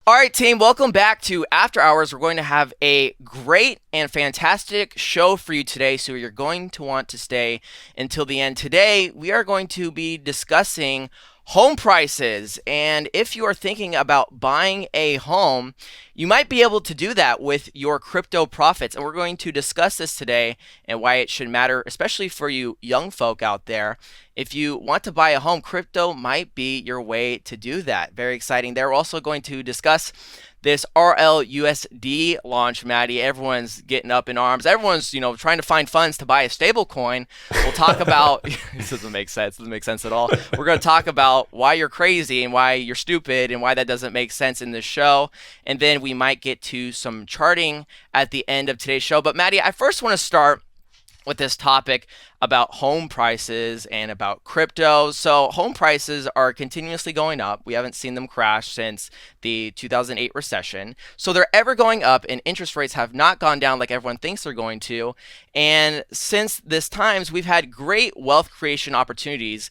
All right, team, welcome back to After Hours. We're going to have a great and fantastic show for you today, so you're going to want to stay until the end. Today, we are going to be discussing home prices, and if you are thinking about buying a home, you might be able to do that with your crypto profits, and we're going to discuss this today and why it should matter, especially for you young folk out there. If you want to buy a home, crypto might be your way to do that. Very exciting. They're also going to discuss this RLUSD launch, Maddie. Everyone's getting up in arms. Everyone's, trying to find funds to buy a stable coin. We'll talk about, this doesn't make sense. Doesn't make sense at all. We're going to talk about why you're crazy and why you're stupid and why that doesn't make sense in this show. And then we might get to some charting at the end of today's show. But Maddie, I first want to start with this topic about home prices and about crypto. So home prices are continuously going up. We haven't seen them crash since the 2008 recession. So they're ever going up, and interest rates have not gone down like everyone thinks they're going to. And since this times, we've had great wealth creation opportunities.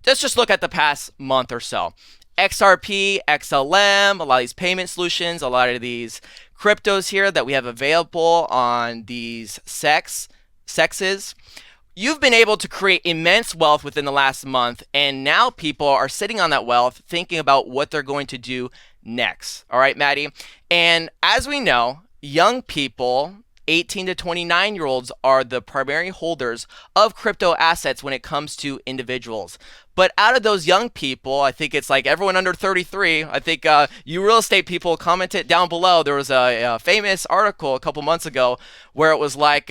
Let's just look at the past month or so. XRP, XLM, a lot of these payment solutions, a lot of these cryptos here that we have available on these sexes. You've been able to create immense wealth within the last month, and now people are sitting on that wealth thinking about what they're going to do next. All right, Maddie? And as we know, young people, 18 to 29-year-olds, are the primary holders of crypto assets when it comes to individuals. But out of those young people, I think it's like everyone under 33. I think you real estate people commented down below. There was a famous article a couple months ago where it was like,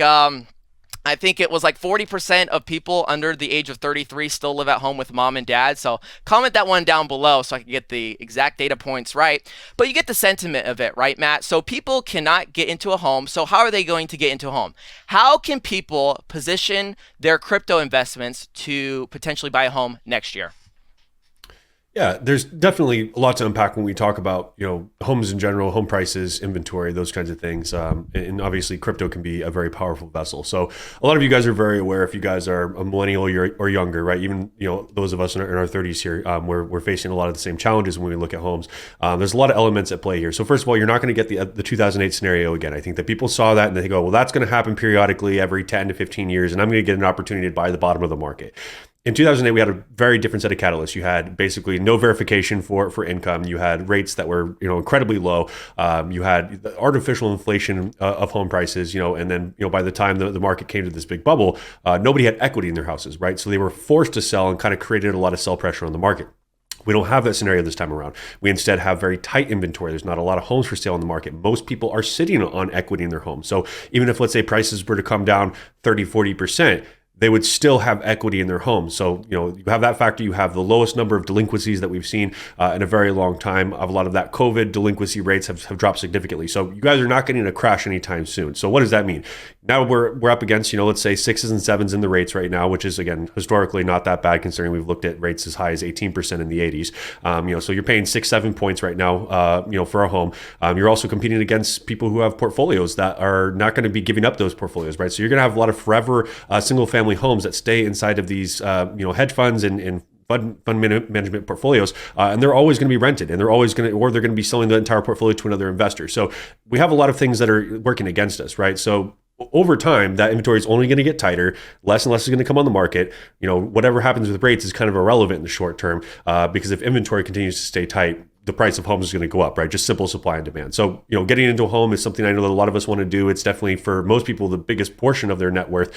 I think it was like 40% of people under the age of 33 still live at home with mom and dad. So comment that one down below so I can get the exact data points right. But you get the sentiment of it, right, Matt? So people cannot get into a home. So how are they going to get into a home? How can people position their crypto investments to potentially buy a home next year? Yeah, there's definitely a lot to unpack when we talk about, homes in general, home prices, inventory, those kinds of things. And obviously crypto can be a very powerful vessel. So a lot of you guys are very aware, if you guys are a millennial or younger, right? Even, those of us in our 30s here, we're facing a lot of the same challenges when we look at homes. There's a lot of elements at play here. So first of all, you're not going to get the 2008 scenario again. I think that people saw that and they go, well, that's going to happen periodically every 10 to 15 years, and I'm going to get an opportunity to buy the bottom of the market. In 2008, we had a very different set of catalysts. You had basically no verification for income. You had rates that were incredibly low. You had the artificial inflation of home prices. And then by the time the market came to this big bubble, nobody had equity in their houses, right? So they were forced to sell and kind of created a lot of sell pressure on the market. We don't have that scenario this time around. We instead have very tight inventory. There's not a lot of homes for sale in the market. Most people are sitting on equity in their homes. So even if, let's say, prices were to come down 30, 40%, they would still have equity in their home. So, you have that factor. You have the lowest number of delinquencies that we've seen in a very long time. A lot of that COVID delinquency rates have dropped significantly. So you guys are not getting a crash anytime soon. So what does that mean? Now we're up against, let's say 6s and 7s in the rates right now, which is, again, historically not that bad considering we've looked at rates as high as 18% in the 80s. So you're paying 6-7 points right now, for a home. You're also competing against people who have portfolios that are not going to be giving up those portfolios, right? So you're going to have a lot of forever single family homes that stay inside of these, hedge funds and fund management portfolios, and they're always going to be rented, and they're going to be selling the entire portfolio to another investor. So we have a lot of things that are working against us, right? So over time, that inventory is only going to get tighter. Less and less is going to come on the market. Whatever happens with rates is kind of irrelevant in the short term, because if inventory continues to stay tight, the price of homes is going to go up, right? Just simple supply and demand. So, getting into a home is something I know that a lot of us want to do. It's definitely, for most people, the biggest portion of their net worth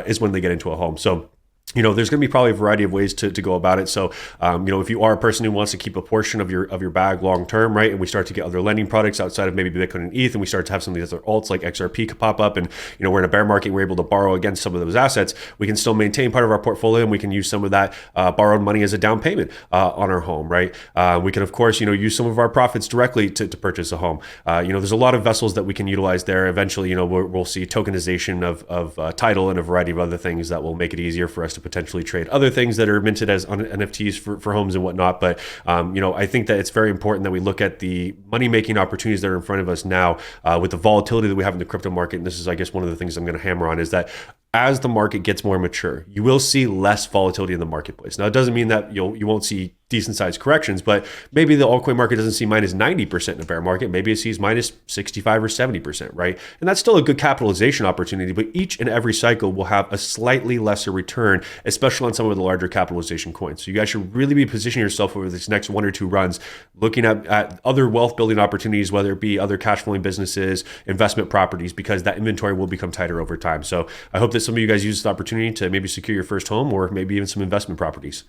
is when they get into a home. So there's going to be probably a variety of ways to go about it. So, if you are a person who wants to keep a portion of your bag long term, right, and we start to get other lending products outside of maybe Bitcoin and ETH, and we start to have some of these other alts like XRP could pop up, and we're in a bear market, we're able to borrow against some of those assets, we can still maintain part of our portfolio, and we can use some of that borrowed money as a down payment on our home, right? We can, of course, use some of our profits directly to purchase a home. There's a lot of vessels that we can utilize there. Eventually, we'll see tokenization of title and a variety of other things that will make it easier for us to potentially trade other things that are minted as NFTs for homes and whatnot. But, I think that it's very important that we look at the money-making opportunities that are in front of us now with the volatility that we have in the crypto market. And this is, I guess, one of the things I'm going to hammer on is that as the market gets more mature, you will see less volatility in the marketplace. Now, it doesn't mean that you won't see decent sized corrections, but maybe the altcoin market doesn't see minus 90% in a bear market. Maybe it sees minus 65 or 70%, right? And that's still a good capitalization opportunity, but each and every cycle will have a slightly lesser return, especially on some of the larger capitalization coins. So you guys should really be positioning yourself over this next 1 or 2 runs, looking at other wealth building opportunities, whether it be other cash flowing businesses, investment properties, because that inventory will become tighter over time. So I hope that some of you guys use this opportunity to maybe secure your first home or maybe even some investment properties.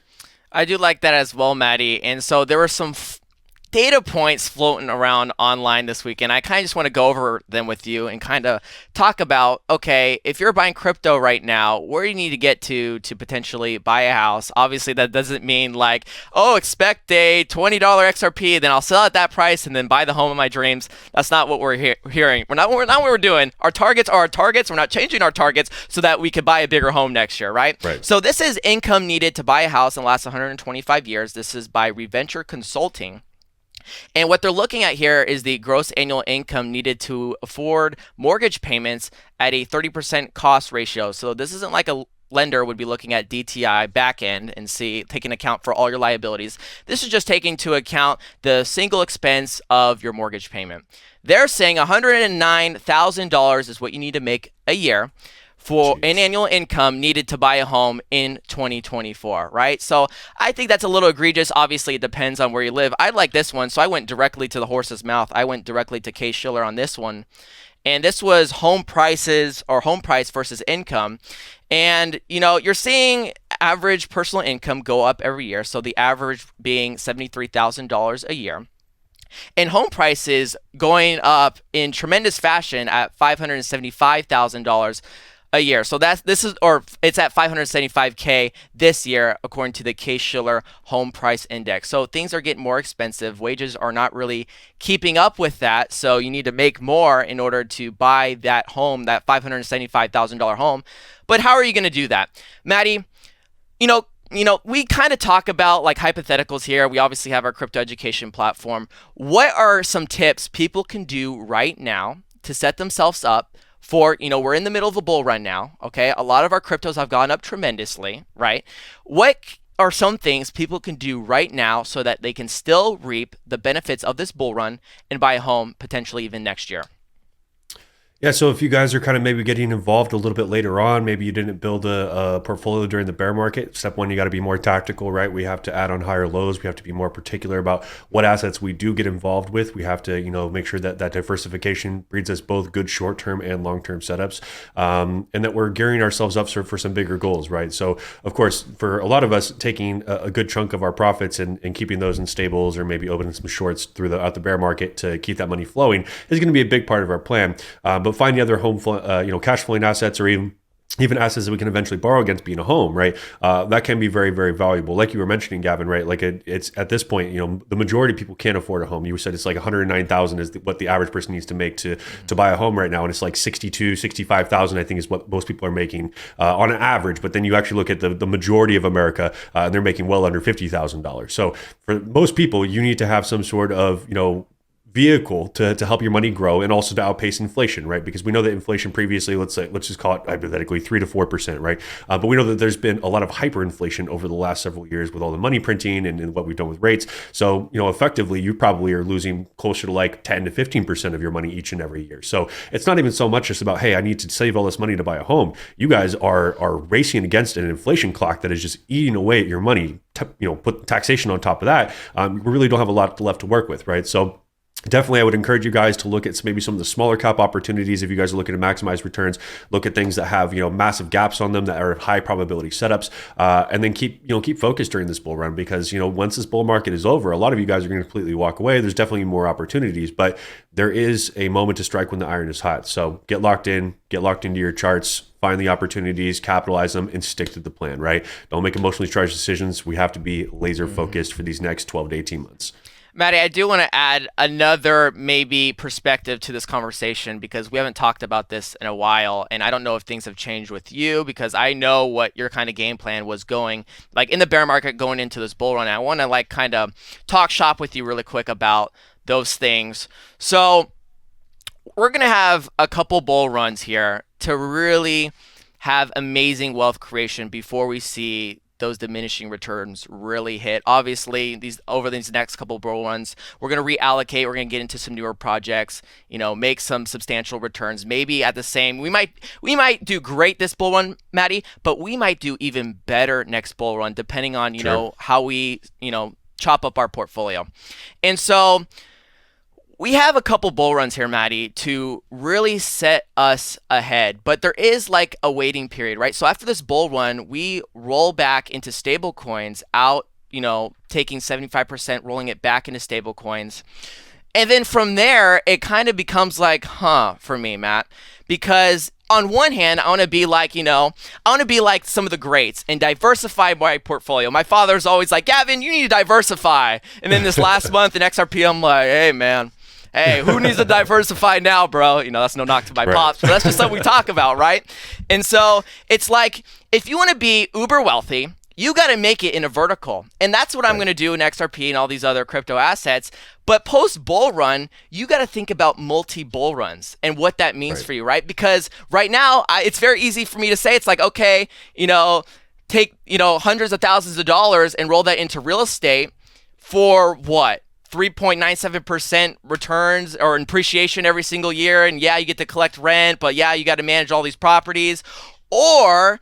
I do like that as well, Maddie. And so there were some data points floating around online this week, and I kind of just want to go over them with you and kind of talk about, okay, if you're buying crypto right now, where you need to get to potentially buy a house. Obviously, that doesn't mean like, oh, expect a $20 XRP, then I'll sell at that price and then buy the home of my dreams. That's not what we're hearing. We're not what we're doing. Our targets are our targets. We're not changing our targets so that we could buy a bigger home next year, right? Right. So this is income needed to buy a house in the last 125 years. This is by Reventure Consulting. And what they're looking at here is the gross annual income needed to afford mortgage payments at a 30% cost ratio. So this isn't like a lender would be looking at DTI back end and taking account for all your liabilities. This is just taking into account the single expense of your mortgage payment. They're saying $109,000 is what you need to make a year for an annual income needed to buy a home in 2024, right? So I think that's a little egregious. Obviously, it depends on where you live. I like this one, so I went directly to the horse's mouth. I went directly to Case-Shiller on this one. And this was home prices or home price versus income. And, you're seeing average personal income go up every year. So the average being $73,000 a year. And home prices going up in tremendous fashion at $575,000 a year. So it's at 575K this year, according to the Case-Shiller Home Price Index. So things are getting more expensive. Wages are not really keeping up with that. So you need to make more in order to buy that home, that $575,000 home. But how are you going to do that? Maddie, we kind of talk about like hypotheticals here. We obviously have our crypto education platform. What are some tips people can do right now to set themselves up for, we're in the middle of a bull run now, okay? A lot of our cryptos have gone up tremendously, right? What are some things people can do right now so that they can still reap the benefits of this bull run and buy a home potentially even next year? Yeah, so if you guys are kind of maybe getting involved a little bit later on, maybe you didn't build a portfolio during the bear market. Step one, you got to be more tactical, right? We have to add on higher lows. We have to be more particular about what assets we do get involved with. We have to, make sure that diversification breeds us both good short-term and long-term setups, and that we're gearing ourselves up for some bigger goals, right? So, of course, for a lot of us, taking a good chunk of our profits and keeping those in stables or maybe opening some shorts throughout the bear market to keep that money flowing is going to be a big part of our plan. But find the other cash flowing assets or even assets that we can eventually borrow against being a home, right? That can be very, very valuable. Like you were mentioning, Gavin, right? Like it's at this point, the majority of people can't afford a home. You said it's like 109,000 is what the average person needs to make to buy a home right now. And it's like 65,000, I think is what most people are making on an average. But then you actually look at the majority of America and they're making well under $50,000. So for most people, you need to have some sort of, vehicle to help your money grow and also to outpace inflation, right? Because we know that inflation previously, let's just call it hypothetically 3 to 4%, right? But we know that there's been a lot of hyperinflation over the last several years with all the money printing and what we've done with rates. So, effectively, you probably are losing closer to like 10 to 15% of your money each and every year. So it's not even so much just about, hey, I need to save all this money to buy a home. You guys are racing against an inflation clock that is just eating away at your money. Put taxation on top of that. We really don't have a lot left to work with, right? So definitely, I would encourage you guys to look at maybe some of the smaller cap opportunities. If you guys are looking to maximize returns, look at things that have massive gaps on them that are high probability setups, and then keep focused during this bull run because once this bull market is over, a lot of you guys are going to completely walk away. There's definitely more opportunities, but there is a moment to strike when the iron is hot. So get locked into your charts. Find the opportunities, capitalize them, and stick to the plan. Right? Don't make emotionally charged decisions. We have to be laser focused for these next 12 to 18 months. Maddie, I do want to add another maybe perspective to this conversation because we haven't talked about this in a while, and I don't know if things have changed with you because I know what your kind of game plan was going like in the bear market going into this bull run. I want to like kind of talk shop with you really quick about those things. So we're going to have a couple bull runs here to really have amazing wealth creation before we see those diminishing returns really hit. Obviously, these over these next couple bull runs, we're going to reallocate. We're going to get into some newer projects. Make some substantial returns. Maybe at the same, we might do great this bull run, Maddie, but we might do even better next bull run, depending on Sure. how we chop up our portfolio. And so we have a couple bull runs here, Maddie, to really set us ahead. But there is like a waiting period, right? So after this bull run, we roll back into stable coins out, taking 75%, rolling it back into stable coins. And then from there, it kind of becomes like, for me, Matt, because on one hand, I want to be like, I want to be like some of the greats and diversify my portfolio. My father's always like, Gavin, you need to diversify. And then this last month in XRP, I'm like, hey, man. Hey, who needs to diversify now, bro? That's no knock to my Right. pops, but that's just something we talk about, right? And so it's like, if you want to be uber wealthy, you got to make it in a vertical. And that's what I'm Right. going to do in XRP and all these other crypto assets. But post bull run, you got to think about multi bull runs and what that means Right. for you, right? Because right now, it's very easy for me to say, it's like, okay, take, hundreds of thousands of dollars and roll that into real estate for what? 3.97% returns or appreciation every single year. And yeah, you get to collect rent, but yeah, you got to manage all these properties. Or,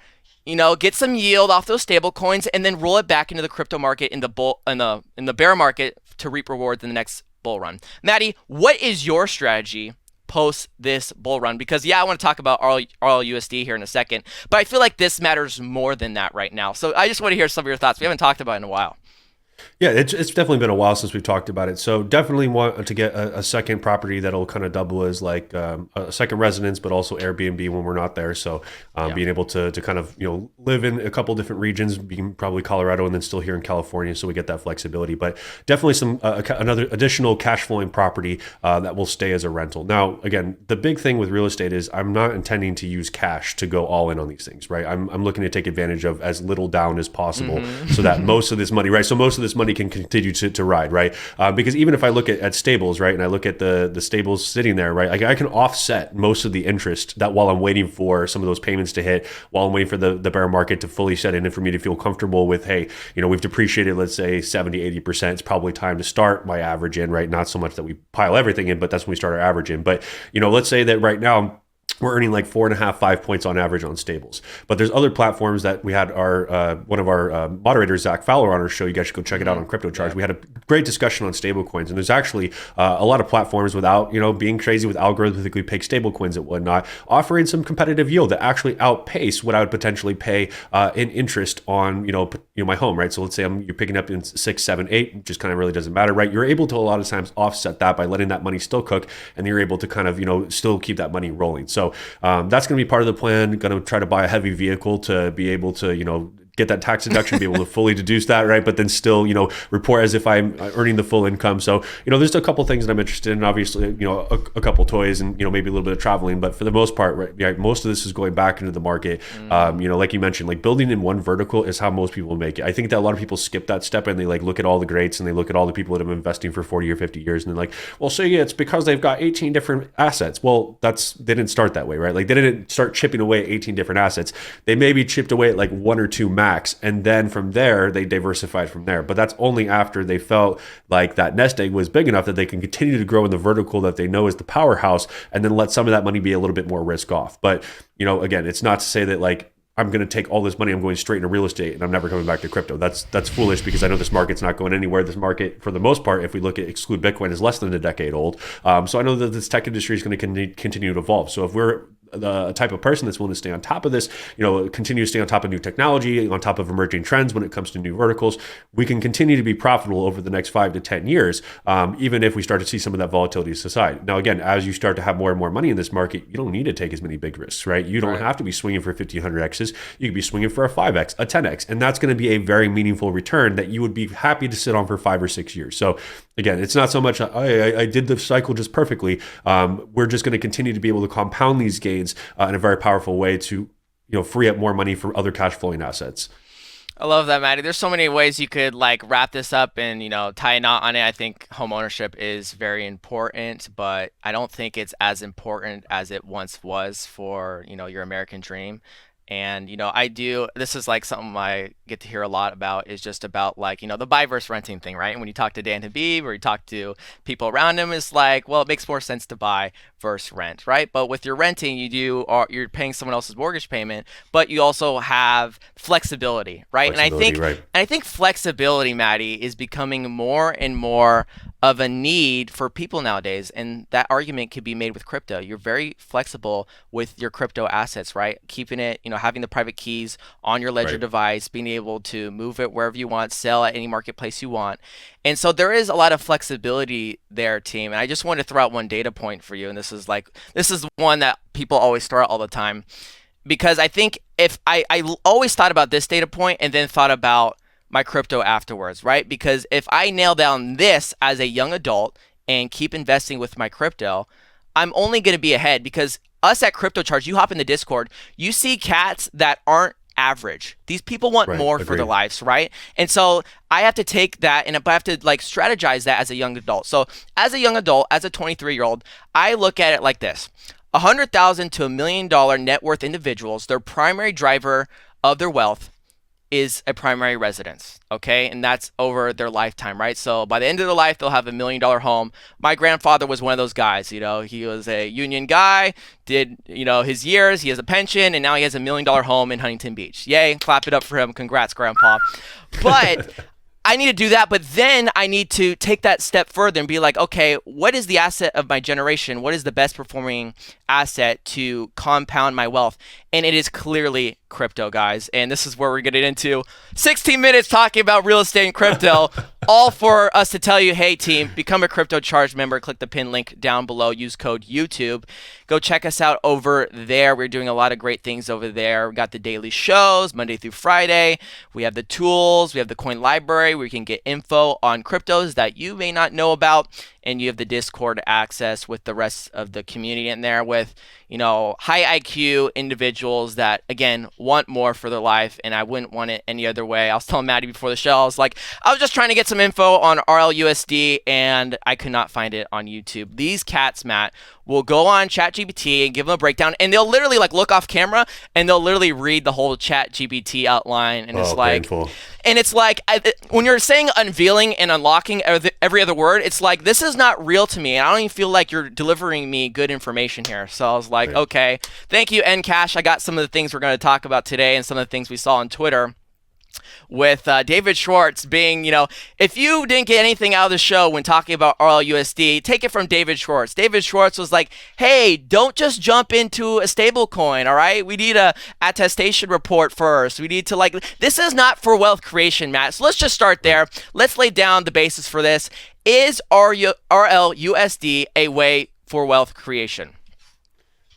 get some yield off those stable coins and then roll it back into the crypto market in the bear market to reap rewards in the next bull run. Maddie, what is your strategy post this bull run? Because yeah, I want to talk about RLUSD here in a second, but I feel like this matters more than that right now. So I just want to hear some of your thoughts. We haven't talked about it in a while. Yeah, it's definitely been a while since we've talked about it. So definitely want to get a second property that'll kind of double as like a second residence, but also Airbnb when we're not there. So Yeah. being able to kind of live in a couple different regions, being probably Colorado and then still here in California, so we get that flexibility. But definitely some another additional cash flowing property that will stay as a rental. Now, again, the big thing with real estate is I'm not intending to use cash to go all in on these things, right? I'm looking to take advantage of as little down as possible, so that most of this money, right? So most of this money can continue to ride, right? Because even if I look at stables, right, and I look at the stables sitting there, right, I can offset most of the interest that while I'm waiting for some of those payments to hit, while I'm waiting for the bear market to fully set in and for me to feel comfortable with, hey, we've depreciated, let's say 70-80%. It's probably time to start my average in, right? Not so much that we pile everything in, but that's when we start our average in. But, let's say that right now, we're earning like 4.5, 5 points on average on stables. But there's other platforms that we had our one of our moderators, Zach Fowler, on our show. You guys should go check it out on Crypto Charge. We had a great discussion on stable coins, and there's actually a lot of platforms without being crazy with algorithmically pegged stable coins and whatnot, offering some competitive yield that actually outpace what I would potentially pay in interest on my home, right? So let's say you're picking up in 6, 7, 8, just kind of really doesn't matter, right? You're able to a lot of times offset that by letting that money still cook, and you're able to kind of still keep that money rolling. So that's going to be part of the plan. Going to try to buy a heavy vehicle to be able to, get that tax deduction, be able to fully deduce that, right? But then still, report as if I'm earning the full income. So, there's a couple things that I'm interested in. Obviously, a couple toys and, maybe a little bit of traveling. But for the most part, right, yeah, most of this is going back into the market. Like you mentioned, like building in one vertical is how most people make it. I think that a lot of people skip that step and they like look at all the greats and they look at all the people that have been investing for 40 or 50 years. And they're like, well, so yeah, it's because they've got 18 different assets. Well, they didn't start that way, right? Like they didn't start chipping away at 18 different assets. They maybe chipped away at like one or two max, and then from there they diversified from there. But that's only after they felt like that nest egg was big enough that they can continue to grow in the vertical that they know is the powerhouse, and then let some of that money be a little bit more risk off. But again, it's not to say that like I'm going to take all this money, I'm going straight into real estate and I'm never coming back to crypto. That's foolish, because I know this market's not going anywhere. This market, for the most part, if we look at exclude Bitcoin, is less than a decade old. So I know that this tech industry is going to continue to evolve. So if we're the type of person that's willing to stay on top of this, continue to stay on top of new technology, on top of emerging trends when it comes to new verticals, we can continue to be profitable over the next 5 to 10 years, even if we start to see some of that volatility subside. Now, again, as you start to have more and more money in this market, you don't need to take as many big risks, right? You don't have to be swinging for 1,500Xs. You could be swinging for a 5X, a 10X, and that's going to be a very meaningful return that you would be happy to sit on for 5 or 6 years. So again, it's not so much, I did the cycle just perfectly. We're just going to continue to be able to compound these gains in a very powerful way to free up more money for other cash flowing assets. I love that, Maddie. There's so many ways you could like wrap this up and tie a knot on it. I think home ownership is very important, but I don't think it's as important as it once was for your American dream. And I do, this is like something I get to hear a lot about, is just about like, the buy versus renting thing, right? And when you talk to Dan Habib or you talk to people around him, it's like, well, it makes more sense to buy versus rent, right? But with your renting, you're paying someone else's mortgage payment, but you also have flexibility, right? And I Flexibility, think right? and I think flexibility, Maddie, is becoming more and more of a need for people nowadays. And that argument could be made with crypto. You're very flexible with your crypto assets, right? Keeping it, having the private keys on your ledger Right. device, being able to move it wherever you want, sell at any marketplace you want. And so there is a lot of flexibility there, team. And I just wanted to throw out one data point for you. And this is one that people always throw out all the time, because I think if I always thought about this data point and then thought about my crypto afterwards, right? Because if I nail down this as a young adult and keep investing with my crypto, I'm only going to be ahead, because us at Crypto Charge, you hop in the Discord, you see cats that aren't average. These people want Right. more for their Agreed. lives, right? And so I have to take that and I have to like strategize that as a young adult. So as a young adult, as a 23-year-old, I look at it like this. 100,000 to $1 million net worth individuals, their primary driver of their wealth is a primary residence, okay? And that's over their lifetime, right? So by the end of their life, they'll have $1 million home. My grandfather was one of those guys, he was a union guy, did, his years, he has a pension, and now he has $1 million home in Huntington Beach. Yay, clap it up for him. Congrats, grandpa. But I need to do that, but then I need to take that step further and be like, okay, what is the asset of my generation? What is the best performing asset to compound my wealth? And it is clearly crypto, guys. And this is where we're getting into 16 minutes talking about real estate and crypto, all for us to tell you, hey, team, become a Crypto Charge member. Click the pin link down below. Use code YouTube. Go check us out over there. We're doing a lot of great things over there. We got the daily shows, Monday through Friday. We have the tools. We have the coin library where you can get info on cryptos that you may not know about. And you have the Discord access with the rest of the community in there with, high IQ individuals that, again, want more for their life. And I wouldn't want it any other way. I was telling Maddie before the show, I was like, I was just trying to get some info on RLUSD and I could not find it on YouTube. These cats, Matt, will go on ChatGPT and give them a breakdown, and they'll literally like look off camera and they'll literally read the whole ChatGPT outline, and Oh, painful. it's like when you're saying unveiling and unlocking every other word, it's like, this is not real to me, and I don't even feel like you're delivering me good information here. So I was like, Right. okay, thank you, Ncash. I got some of the things we're going to talk about today and some of the things we saw on Twitter with David Schwartz being, if you didn't get anything out of the show when talking about RLUSD, take it from David Schwartz. David Schwartz was like, hey, don't just jump into a stable coin, all right? We need a attestation report first. We need to this is not for wealth creation, Matt. So let's just start there. Let's lay down the basis for this. Is RLUSD a way for wealth creation?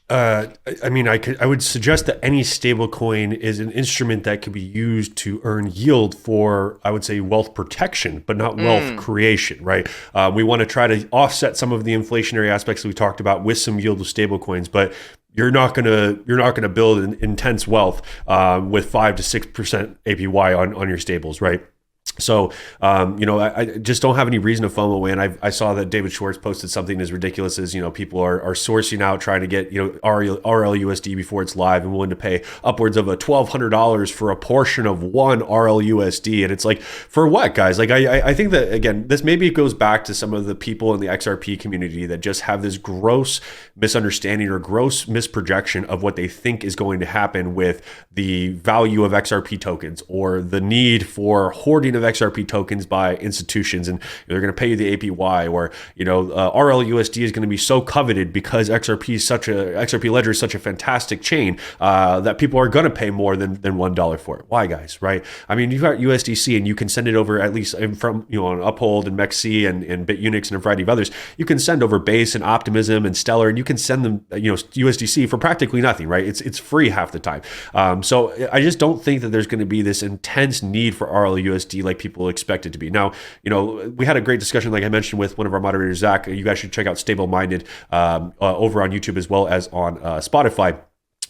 I mean, I would suggest that any stablecoin is an instrument that can be used to earn yield for, I would say, wealth protection, but not wealth creation, right? We want to try to offset some of the inflationary aspects that we talked about with some yield of stablecoins, but you're not gonna build an intense wealth with 5 to 6% APY on your stables, right? So, I just don't have any reason to FOMO away. And I saw that David Schwartz posted something as ridiculous as, people are sourcing out, trying to get, RLUSD before it's live and willing to pay upwards of $1,200 for a portion of one RLUSD. And it's like, for what, guys? Like, I think that, again, this maybe goes back to some of the people in the XRP community that just have this gross misunderstanding or gross misprojection of what they think is going to happen with the value of XRP tokens or the need for hoarding of XRP tokens by institutions, and they're going to pay you the APY, or RLUSD is going to be so coveted because XRP ledger is such a fantastic chain that people are going to pay more than $1 for it. Why, guys? Right? I mean, you've got USDC, and you can send it over at least from on Uphold and MEXC and BitUnix and a variety of others. You can send over Base and Optimism and Stellar, and you can send them USDC for practically nothing. Right? It's free half the time. So I just don't think that there's going to be this intense need for RLUSD like people expect it to be. Now, we had a great discussion, like I mentioned, with one of our moderators, Zach. You guys should check out Stable Minded over on YouTube as well as on Spotify.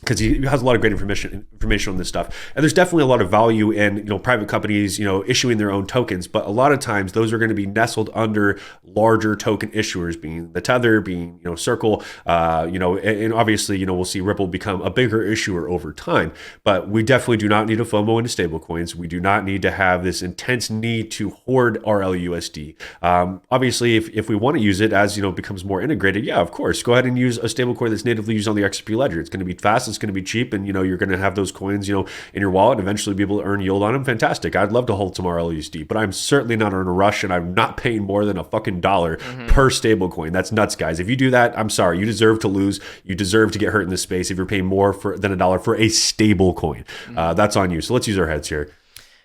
because he has a lot of great information on this stuff. And there's definitely a lot of value in private companies issuing their own tokens, but a lot of times those are going to be nestled under larger token issuers, being the Tether, being Circle, and obviously we'll see Ripple become a bigger issuer over time. But we definitely do not need to FOMO into stablecoins. We do not need to have this intense need to hoard RLUSD. Obviously, if we want to use it as becomes more integrated, yeah, of course, go ahead and use a stablecoin that's natively used on the XRP ledger. It's going to be fast. It's going to be cheap, and you're going to have those coins in your wallet and eventually be able to earn yield on them. Fantastic. I'd love to hold some RLUSD, but I'm certainly not in a rush, and I'm not paying more than a fucking dollar per stable coin. That's nuts, guys. If you do that, I'm sorry. You deserve to lose. You deserve to get hurt in this space if you're paying more than a dollar for a stable coin. That's on you. So let's use our heads here.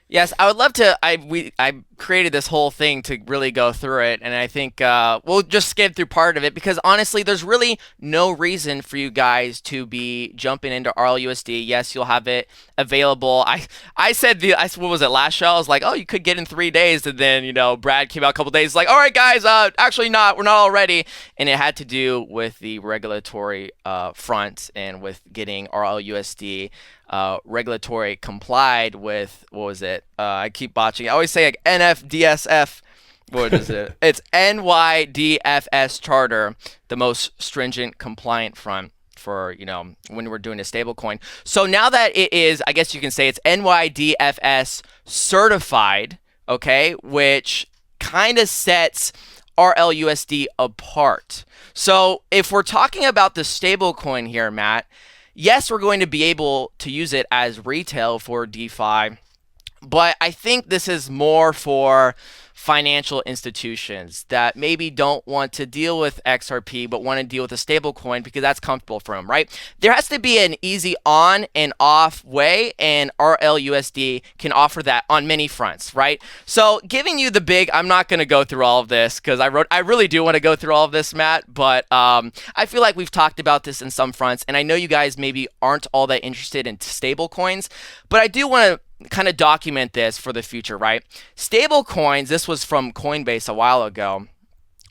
Yes, I would love to. I created this whole thing to really go through it, and I think we'll just skip through part of it because honestly, there's really no reason for you guys to be jumping into RLUSD. Yes, you'll have it available. I said what was it last show? I was like, oh, you could get in 3 days, and then Brad came out a couple days like, all right, guys, actually not. We're not all ready, and it had to do with the regulatory front and with getting RLUSD. Regulatory complied with, what was it? I keep botching. I always say like NFDSF. What is it? It's NYDFS charter, the most stringent compliant front for, when we're doing a stable coin. So now that it is, I guess you can say it's NYDFS certified, okay, which kind of sets RLUSD apart. So if we're talking about the stable coin here, Matt, yes, we're going to be able to use it as retail for DeFi, but I think this is more for financial institutions that maybe don't want to deal with XRP but want to deal with a stable coin because that's comfortable for them, right? There has to be an easy on and off way, and RLUSD can offer that on many fronts, right? So giving you the big, I'm not going to go through all of this because I really do want to go through all of this, Matt, but I feel like we've talked about this in some fronts, and I know you guys maybe aren't all that interested in stable coins, but I do want to kind of document this for the future, right? Stable coins, this was from Coinbase a while ago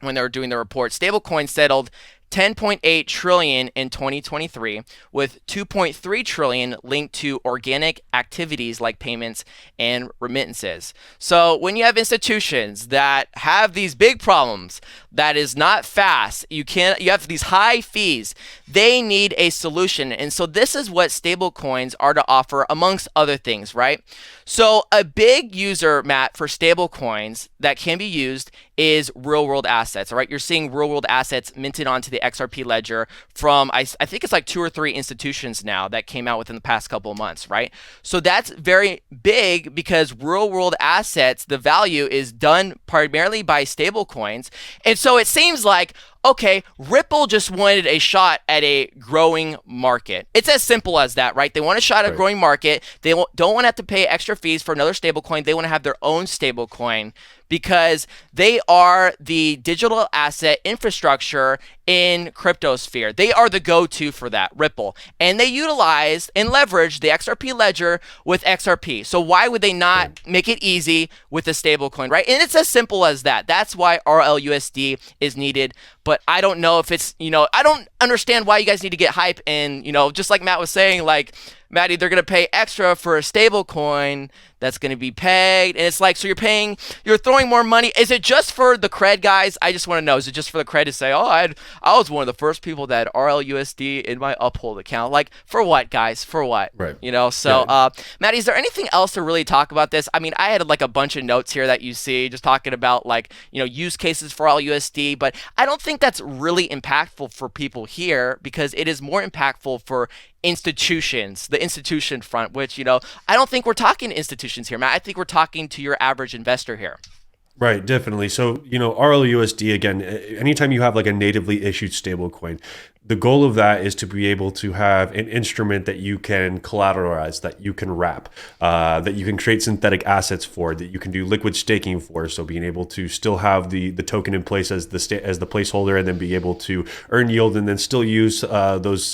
when they were doing the report. Stable coins settled 10.8 trillion in 2023 with 2.3 trillion linked to organic activities like payments and remittances. So when you have institutions that have these big problems, that is not fast, you have these high fees, they need a solution. And so this is what stable coins are to offer amongst other things, right? So a big user, Matt, for stable coins that can be used is real world assets, all right? You're seeing real world assets minted onto the XRP ledger from, I think it's like 2 or 3 institutions now that came out within the past couple of months, right? So that's very big because real world assets, the value is done primarily by stable coins. And so it seems like, okay, Ripple just wanted a shot at a growing market. It's as simple as that, right? They want a shot at a growing market. They don't want to have to pay extra fees for another stablecoin. They want to have their own stablecoin because they are the digital asset infrastructure in cryptosphere. They are the go-to for that, Ripple. And they utilize and leverage the XRP ledger with XRP. So why would they not make it easy with a stablecoin, right? And it's as simple as that. That's why RLUSD is needed. But I don't know if it's, I don't understand why you guys need to get hype. And, just like Matt was saying, like, Matty, they're going to pay extra for a stable coin that's going to be pegged. And it's like, so you're throwing more money. Is it just for the cred, guys? I just want to know, is it just for the cred to say, oh, I was one of the first people that had RLUSD in my Uphold account? Like, for what, guys? For what? Right. Matty, is there anything else to really talk about this? I mean, I had like a bunch of notes here that you see just talking about like, use cases for RLUSD, but I don't think that's really impactful for people here because it is more impactful for institutions, the institution front, which, I don't think we're talking to institutions here, Matt. I think we're talking to your average investor here. Right, definitely. So, RLUSD, again, anytime you have like a natively issued stablecoin, the goal of that is to be able to have an instrument that you can collateralize, that you can wrap, that you can create synthetic assets for, that you can do liquid staking for. So being able to still have the token in place as the placeholder, and then be able to earn yield, and then still use those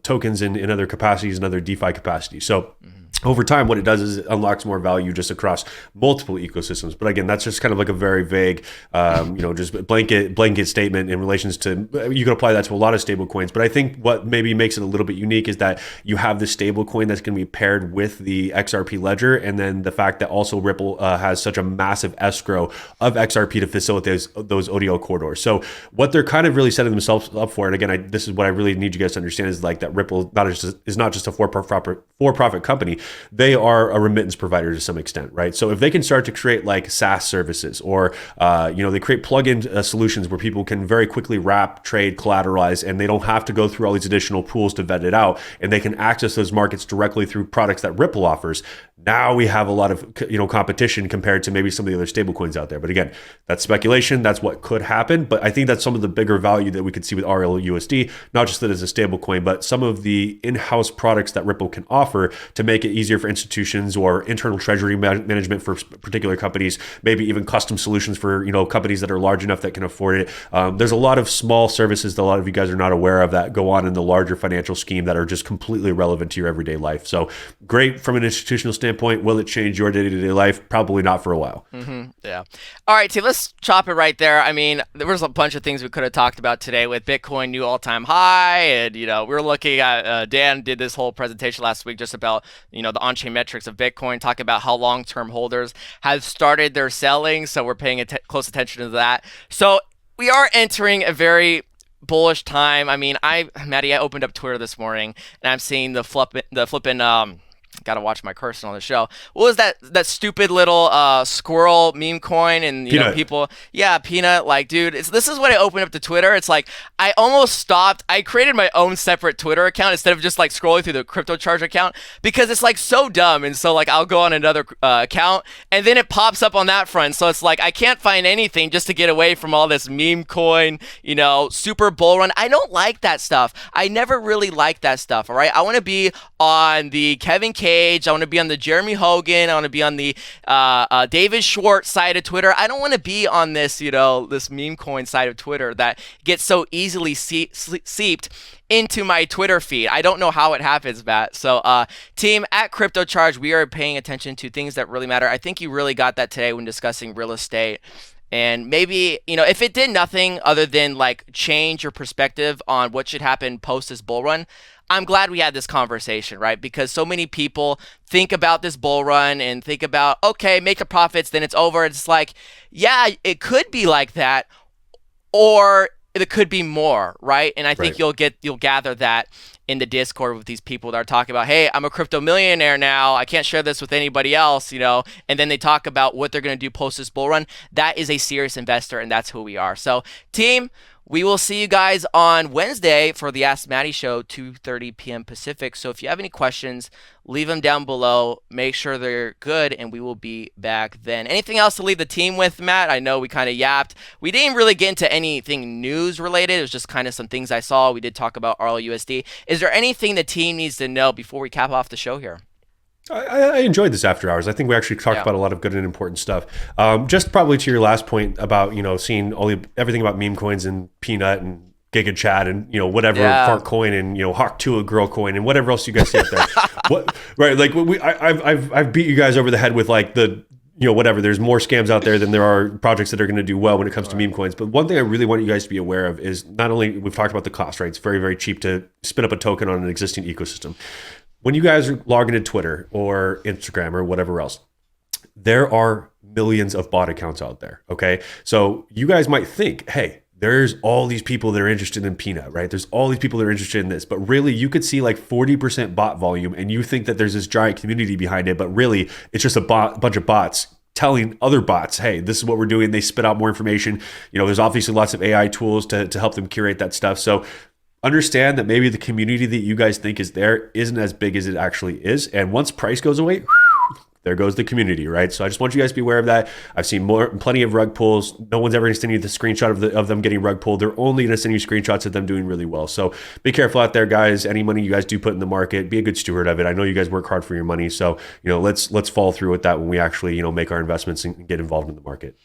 tokens in other capacities and other DeFi capacities. So over time, what it does is it unlocks more value just across multiple ecosystems. But again, that's just kind of like a very vague, just blanket statement in relations to. You can apply that to a lot of stable coins. But I think what maybe makes it a little bit unique is that you have this stable coin that's going to be paired with the XRP ledger, and then the fact that also Ripple has such a massive escrow of XRP to facilitate those ODL corridors. So what they're kind of really setting themselves up for, and again, this is what I really need you guys to understand, is like that Ripple is not just a for-profit company. They are a remittance provider to some extent, right? So if they can start to create like SaaS services, or they create plug-in solutions where people can very quickly wrap, trade, collateralize, and they don't have to go through all these additional pools to vet it out, and they can access those markets directly through products that Ripple offers. Now we have a lot of competition compared to maybe some of the other stablecoins out there. But again, that's speculation. That's what could happen. But I think that's some of the bigger value that we could see with RL USD, not just that as a stablecoin, but some of the in-house products that Ripple can offer to make it easier for institutions or internal treasury management for particular companies, maybe even custom solutions for companies that are large enough that can afford it. There's a lot of small services that a lot of you guys are not aware of that go on in the larger financial scheme that are just completely relevant to your everyday life. So great from an institutional standpoint. Will it change your day-to-day life? Probably not for a while. Yeah. All right, team, let's chop it right there. I mean, there was a bunch of things we could have talked about today with Bitcoin new all-time high, and we're looking at Dan did this whole presentation last week just about the on-chain metrics of Bitcoin, talking about how long-term holders have started their selling. So we're paying close attention to that. So we are entering a very bullish time. I mean, Maddie, I opened up Twitter this morning and I'm seeing the flipping gotta watch my cursor on the show. What was that stupid little squirrel meme coin? And people, yeah, Peanut. Like, dude, this is when I opened up to Twitter. It's like I almost stopped. I created my own separate Twitter account instead of just like scrolling through the crypto charge account, because it's like so dumb. And so like I'll go on another account and then it pops up on that front. So it's like I can't find anything just to get away from all this meme coin, super bull run. I don't like that stuff. I never really liked that stuff. All right, I want to be on the Kevin Cage. I want to be on the Jeremy Hogan. I want to be on the David Schwartz side of Twitter. I don't want to be on this, this meme coin side of Twitter that gets so easily seeped into my Twitter feed. I don't know how it happens, Matt. So, team, at Crypto Charge, we are paying attention to things that really matter. I think you really got that today when discussing real estate. And maybe, if it did nothing other than like change your perspective on what should happen post this bull run, I'm glad we had this conversation, right? Because so many people think about this bull run and think about, okay, make the profits, then it's over. It's like, yeah, it could be like that, or it could be more, right? And I think you'll gather that in the Discord with these people that are talking about, hey, I'm a crypto millionaire now. I can't share this with anybody else, and then they talk about what they're going to do post this bull run. That is a serious investor, and that's who we are. So, team, we will see you guys on Wednesday for the Ask Maddie show, 2:30 p.m. Pacific. So if you have any questions, leave them down below. Make sure they're good, and we will be back then. Anything else to leave the team with, Matt? I know we kind of yapped. We didn't really get into anything news related. It was just kind of some things I saw. We did talk about RLUSD. Is there anything the team needs to know before we cap off the show here? I enjoyed this after hours. I think we actually talked about a lot of good and important stuff. Just probably to your last point about seeing everything about meme coins and Peanut and Giga Chat and whatever Fart Coin and Hawk Tua Girl Coin and whatever else you guys see up there. Right? Like I've beat you guys over the head with like the whatever. There's more scams out there than there are projects that are going to do well when it comes to meme coins. But one thing I really want you guys to be aware of is not only we've talked about the cost. Right? It's very, very cheap to spin up a token on an existing ecosystem. When you guys are logging into Twitter or Instagram or whatever else, there are millions of bot accounts out there, okay? So you guys might think, hey, there's all these people that are interested in Peanut, right? There's all these people that are interested in this. But really, you could see like 40% bot volume and you think that there's this giant community behind it, but really, it's just a bunch of bots telling other bots, hey, this is what we're doing. They spit out more information. There's obviously lots of AI tools to help them curate that stuff. So understand that maybe the community that you guys think is there isn't as big as it actually is. And once price goes away, there goes the community, right? So I just want you guys to be aware of that. I've seen plenty of rug pulls. No one's ever going to send you the screenshot of them getting rug pulled. They're only going to send you screenshots of them doing really well. So be careful out there, guys. Any money you guys do put in the market, be a good steward of it. I know you guys work hard for your money. So, let's follow through with that when we actually, make our investments and get involved in the market.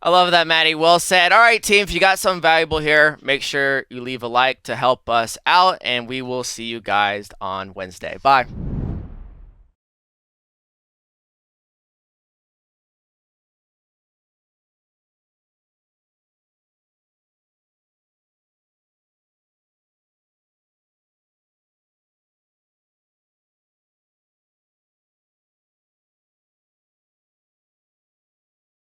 I love that, Maddie. Well said. All right, team, if you got something valuable here, make sure you leave a like to help us out, and we will see you guys on Wednesday. Bye.